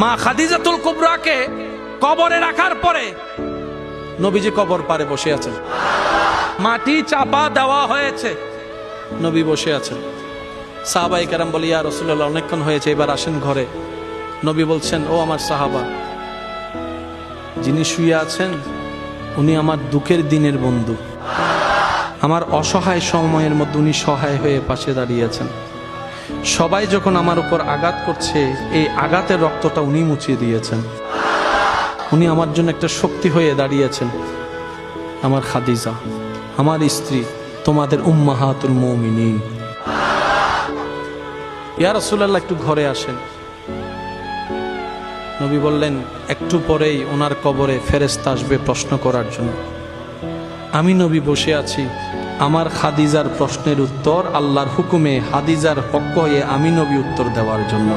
মা খাদিজাতুল কুবরাকে কবরে রাখার পরে নবীজি কবর পারে বসে আছেন, মাটি চাপা দেওয়া হয়েছে, নবী বসে আছেন। সাহাবায়ে কেরাম বলে, ইয়া রাসূলুল্লাহ, অনেকক্ষণ হয়েছে, এবার আসেন ঘরে। নবী বলছেন, ও আমার সাহাবা, যিনি শুয়ে আছেন উনি আমার দুঃখের দিনের বন্ধু, আমার অসহায় সময়ের মধ্যে উনি সহায় হয়ে পাশে দাঁড়িয়েছেন। সবাই যখন আমার উপর আঘাত করছে, এই আঘাতের রক্তটা উনি মুছিয়ে দিয়েছেন, উনি আমার জন্য একটা শক্তি হয়ে দাঁড়িয়েছেন। আমার খাদিজা, আমার স্ত্রী, তোমাদের উম্মাহাতুল মুমিনিন। ইয়া রাসূলুল্লাহ, একটু ঘরে আসেন। নবী বললেন, একটু পরেই ওনার কবরে ফেরেশতা আসবে প্রশ্ন করার জন্য। আমি নবী বসে আছি, আমার খাদিজার প্রশ্নের উত্তর আল্লাহর হুকুমে হাদিজার পক্ষ হয়ে আমি নবী উত্তর দেওয়ার জন্য।